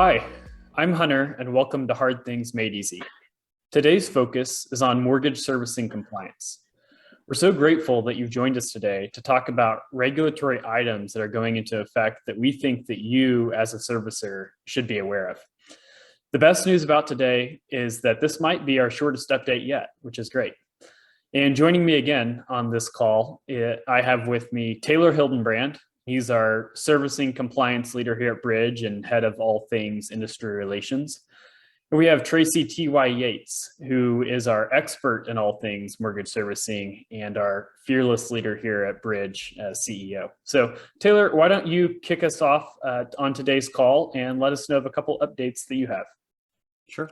Hi, I'm Hunter, and welcome to Hard Things Made Easy. Today's focus is on mortgage servicing compliance. We're so grateful that you've joined us today to talk about regulatory items that are going into effect that we think that you, as a servicer, should be aware of. The best news about today is that this might be our shortest update yet, which is great. And joining me again on this call, I have with me Taylor Hildenbrand. He's our servicing compliance leader here at Bridge and head of all things industry relations. And we have Tracy T.Y. Yates, who is our expert in all things mortgage servicing and our fearless leader here at Bridge as CEO. So Taylor, why don't you kick us off on today's call and let us know of a couple updates that you have. Sure.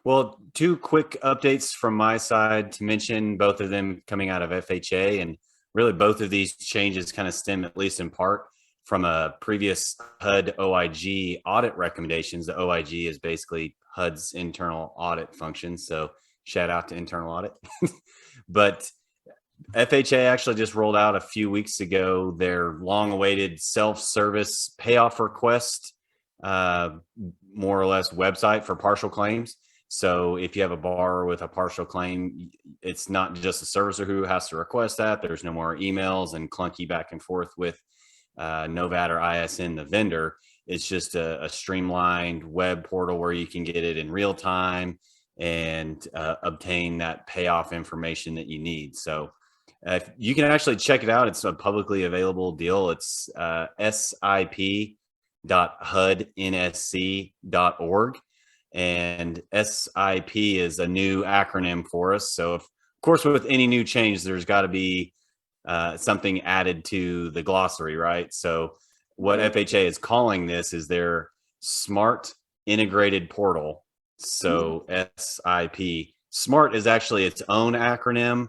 Well, two quick updates from my side to mention, both of them coming out of FHA, and really both of these changes kind of stem, at least in part, from a previous HUD OIG audit recommendations. The OIG is basically HUD's internal audit function, so shout out to internal audit. But FHA actually just rolled out a few weeks ago their long-awaited self-service payoff request, more or less website for partial claims. So if you have a borrower with a partial claim, it's not just the servicer who has to request that. There's no more emails and clunky back and forth with NOVAT or ISN, the vendor. It's just a streamlined web portal where you can get it in real time and obtain that payoff information that you need. So you can actually check it out. It's a publicly available deal. It's sip.hudnsc.org. And SIP is a new acronym for us. So, of course, with any new change, there's got to be something added to the glossary, right? So what FHA is calling this is their Smart Integrated Portal. So SIP. SMART is actually its own acronym.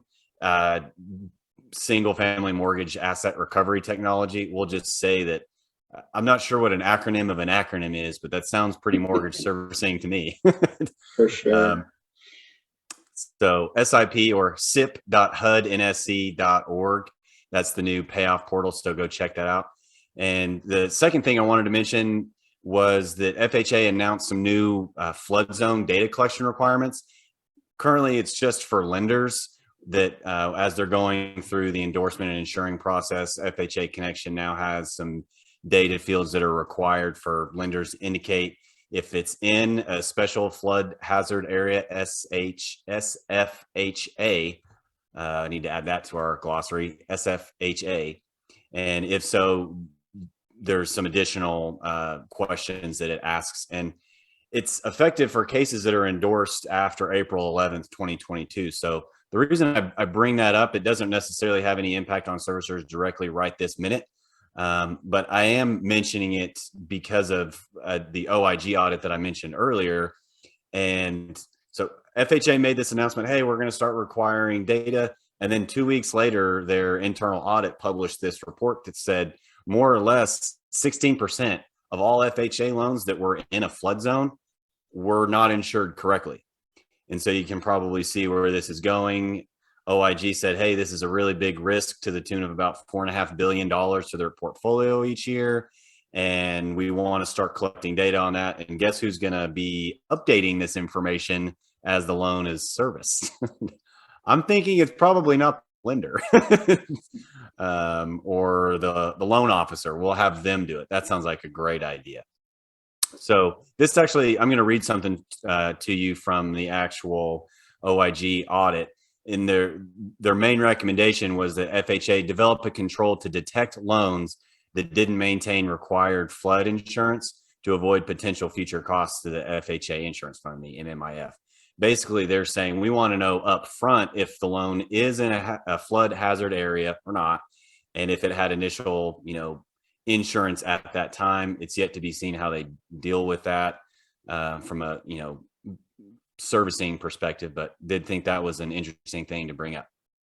Single Family Mortgage Asset Recovery Technology. We'll just say that I'm not sure what an acronym of an acronym is, but that sounds pretty mortgage servicing to me. For sure. So SIP or sip.hudnsc.org. That's the new payoff portal. So go check that out. And the second thing I wanted to mention was that FHA announced some new flood zone data collection requirements. Currently, it's just for lenders that as they're going through the endorsement and insuring process, FHA Connection now has some data fields that are required for lenders to indicate if it's in a special flood hazard area, SFHA. I need to add that to our glossary, SFHA. And if so, there's some additional questions that it asks. And it's effective for cases that are endorsed after April 11th, 2022. So the reason I bring that up, it doesn't necessarily have any impact on servicers directly right this minute. But I am mentioning it because of the OIG audit that I mentioned earlier. And so FHA made this announcement, hey, we're going to start requiring data. And then 2 weeks later, their internal audit published this report that said more or less 16% of all FHA loans that were in a flood zone were not insured correctly. And so you can probably see where this is going. OIG said, hey, this is a really big risk to the tune of about $4.5 billion to their portfolio each year. And we want to start collecting data on that. And guess who's going to be updating this information as the loan is serviced? I'm thinking it's probably not the lender or the loan officer. We'll have them do it. That sounds like a great idea. So this actually, I'm going to read something to you from the actual OIG audit. In their main recommendation was that FHA develop a control to detect loans that didn't maintain required flood insurance to avoid potential future costs to the FHA insurance fund, the MMIF. Basically, they're saying we want to know up front if the loan is in a flood hazard area or not, and if it had initial, insurance at that time. It's yet to be seen how they deal with that from a, servicing perspective, but did think that was an interesting thing to bring up.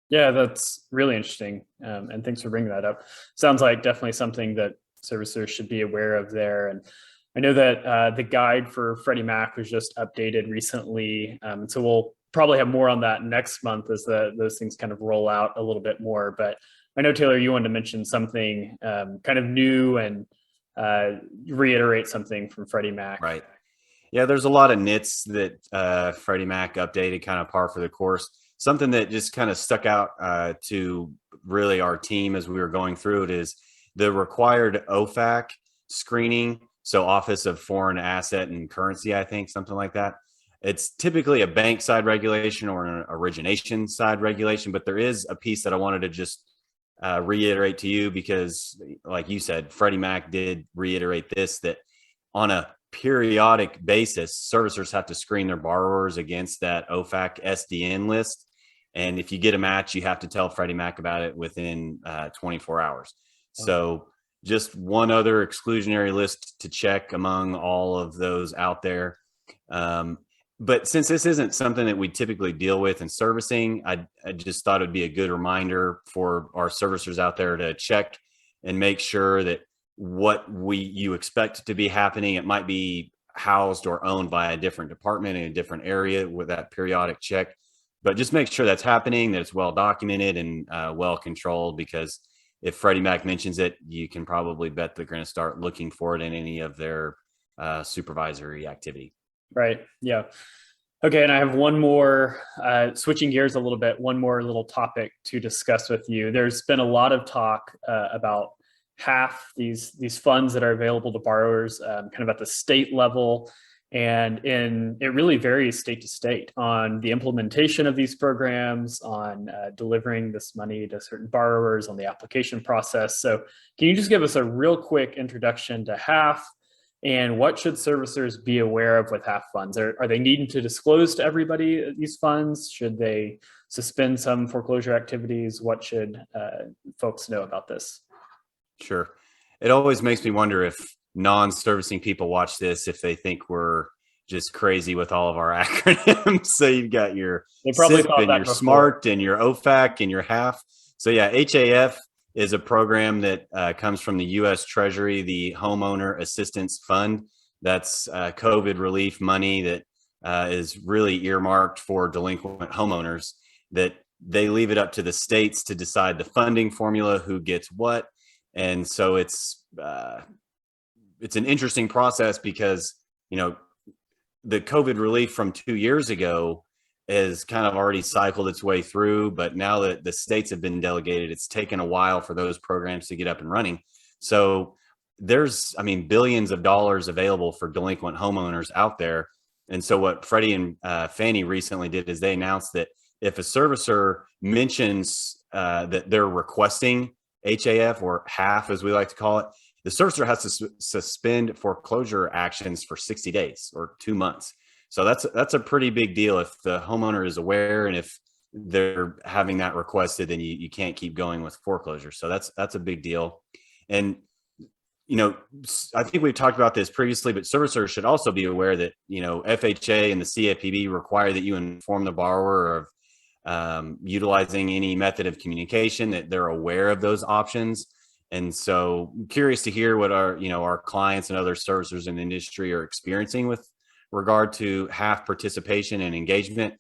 Yeah, that's really interesting. And thanks for bringing that up. Sounds like definitely something that servicers should be aware of there. And I know that the guide for Freddie Mac was just updated recently. So we'll probably have more on that next month as those things kind of roll out a little bit more. But I know, Taylor, you wanted to mention something kind of new and reiterate something from Freddie Mac. Right. Yeah, there's a lot of nits that Freddie Mac updated, kind of par for the course. Something that just kind of stuck out to really our team as we were going through it is the required OFAC screening. So Office of Foreign Asset and Currency, I think, something like that. It's typically a bank side regulation or an origination side regulation, but there is a piece that I wanted to just reiterate to you because, like you said, Freddie Mac did reiterate this, that on a periodic basis, servicers have to screen their borrowers against that OFAC SDN list. And if you get a match, you have to tell Freddie Mac about it within 24 hours. So just one other exclusionary list to check among all of those out there. But since this isn't something that we typically deal with in servicing, I just thought it'd be a good reminder for our servicers out there to check and make sure that what you expect to be happening, it might be housed or owned by a different department in a different area with that periodic check. But just make sure that's happening, that it's well documented and well controlled, because if Freddie Mac mentions it, you can probably bet they're going to start looking for it in any of their supervisory activity. Right. Yeah. Okay. And I have one more, switching gears a little bit, one more little topic to discuss with you. There's been a lot of talk about half these funds that are available to borrowers kind of at the state level. And it really varies state to state on the implementation of these programs, on delivering this money to certain borrowers, on the application process. So can you just give us a real quick introduction to half, and what should servicers be aware of with half funds? Are they needing to disclose to everybody these funds? Should they suspend some foreclosure activities? What should folks know about this? Sure. It always makes me wonder if non-servicing people watch this, if they think we're just crazy with all of our acronyms. So you've got your SIP and your SMART and your OFAC and your HAF. So yeah, HAF is a program that comes from the U.S. Treasury, the Homeowner Assistance Fund. That's COVID relief money that is really earmarked for delinquent homeowners, that they leave it up to the states to decide the funding formula, who gets what. And so it's an interesting process because, you know, the COVID relief from 2 years ago has kind of already cycled its way through, but now that the states have been delegated, it's taken a while for those programs to get up and running. So there's, billions of dollars available for delinquent homeowners out there. And so what Freddie and Fannie recently did is they announced that if a servicer mentions that they're requesting HAF, or HAF as we like to call it, the servicer has to suspend foreclosure actions for 60 days or 2 months. So that's a pretty big deal. If the homeowner is aware and if they're having that requested, then you can't keep going with foreclosure. So that's a big deal. And, you know, I think we've talked about this previously, but servicers should also be aware that, you know, FHA and the CFPB require that you inform the borrower of utilizing any method of communication, that they're aware of those options. And so I'm curious to hear what our clients and other servicers in the industry are experiencing with regard to HAF participation and engagement.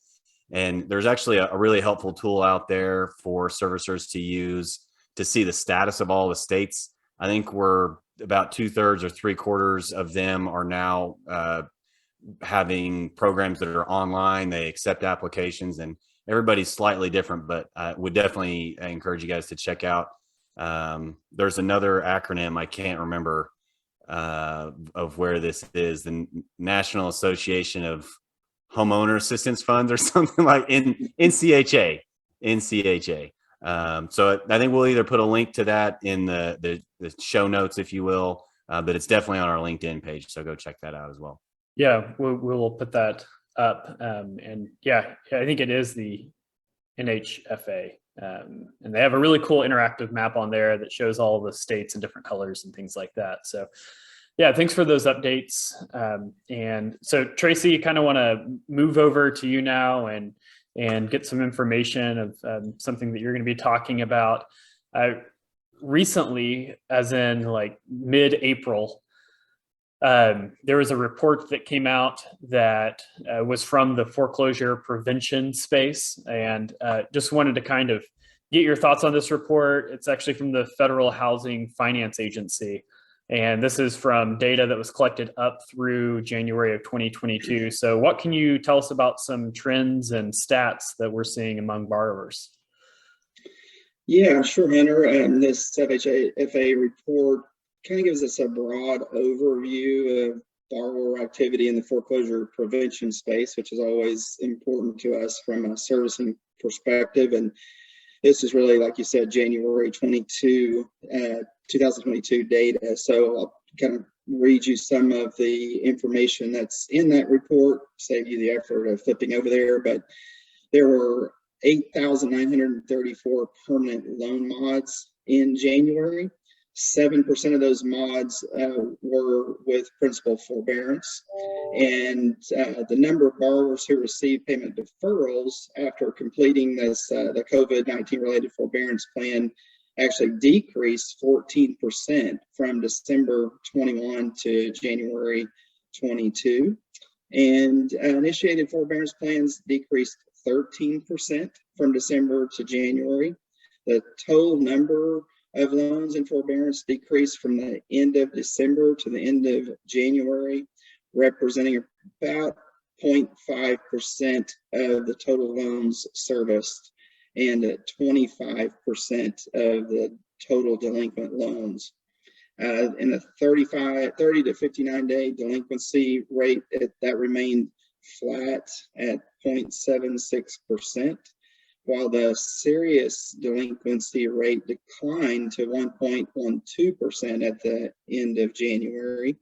And there's actually a really helpful tool out there for servicers to use to see the status of all the states. I think we're about 2/3 or 3/4 of them are now having programs that are online. They accept applications, and everybody's slightly different, but I would definitely encourage you guys to check out. There's another acronym I can't remember of where this is, the National Association of Homeowner Assistance Funds or something like NCHA. So I think we'll either put a link to that in the show notes, if you will, but it's definitely on our LinkedIn page. So go check that out as well. Yeah, we'll put that up. And yeah, I think it is the NHFA. And they have a really cool interactive map on there that shows all the states in different colors and things like that. So yeah, thanks for those updates. And so Tracy, kind of want to move over to you now and get some information of something that you're going to be talking about. Recently, as in like mid-April, there was a report that came out that was from the foreclosure prevention space, and just wanted to kind of get your thoughts on this report. It's actually from the Federal Housing Finance Agency, And this is from data that was collected up through January of 2022. So what can you tell us about some trends and stats that we're seeing among borrowers? Yeah, sure, Hunter. This FHFA report kind of gives us a broad overview of borrower activity in the foreclosure prevention space, which is always important to us from a servicing perspective. And this is really, like you said, January 2022 data. So I'll kind of read you some of the information that's in that report, save you the effort of flipping over there. But there were 8,934 permanent loan mods in January. 7% of those mods were with principal forbearance. And the number of borrowers who received payment deferrals after completing this, the COVID-19 related forbearance plan actually decreased 14% from December 21 to January 22. And initiated forbearance plans decreased 13% from December to January. The total number of loans in forbearance decreased from the end of December to the end of January, representing about 0.5% of the total loans serviced and 25% of the total delinquent loans. In the 30 to 59 day delinquency rate, that remained flat at 0.76%, while the serious delinquency rate declined to 1.12% at the end of January.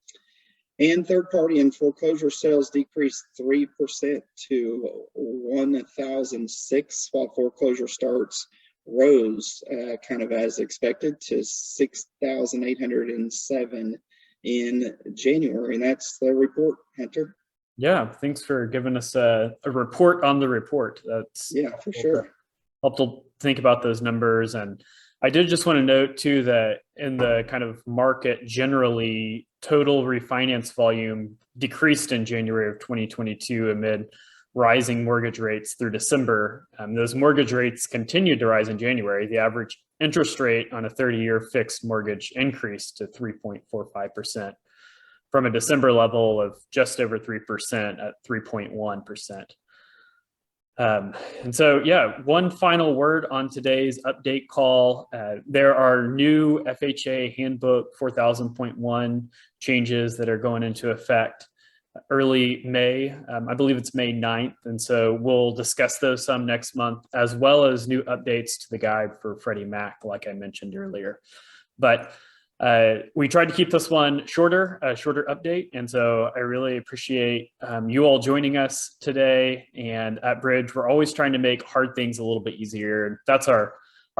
And third-party and foreclosure sales decreased 3% to 1,006, while foreclosure starts rose kind of as expected to 6,807 in January. And that's the report, Hunter. Yeah, thanks for giving us a report on the report. That's for sure. Helpful to think about those numbers. And I did just want to note too that in the kind of market generally, total refinance volume decreased in January of 2022 amid rising mortgage rates through December. Those mortgage rates continued to rise in January. The average interest rate on a 30-year fixed mortgage increased to 3.45%. from a December level of just over 3% at 3.1%. And so, yeah, one final word on today's update call. There are new FHA handbook 4000.1 changes that are going into effect early May. I believe it's May 9th. And so we'll discuss those some next month, as well as new updates to the guide for Freddie Mac, like I mentioned earlier. But we tried to keep this one shorter, a shorter update. And so I really appreciate you all joining us today. And at Bridge, we're always trying to make hard things a little bit easier. And that's our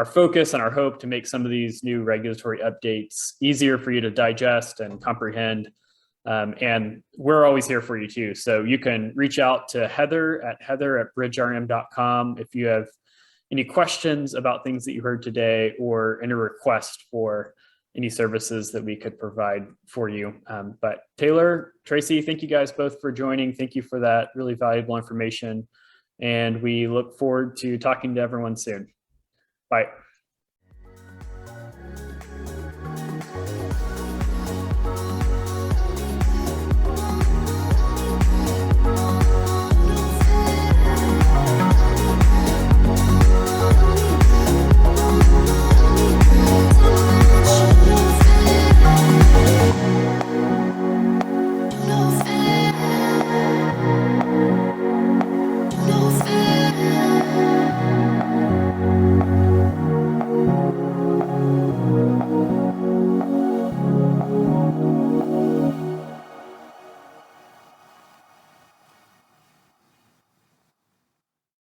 focus and our hope, to make some of these new regulatory updates easier for you to digest and comprehend. And we're always here for you too. So you can reach out to Heather at bridgerm.com if you have any questions about things that you heard today, or any request for any services that we could provide for you. But Taylor, Tracy, thank you guys both for joining. Thank you for that really valuable information. And we look forward to talking to everyone soon. Bye.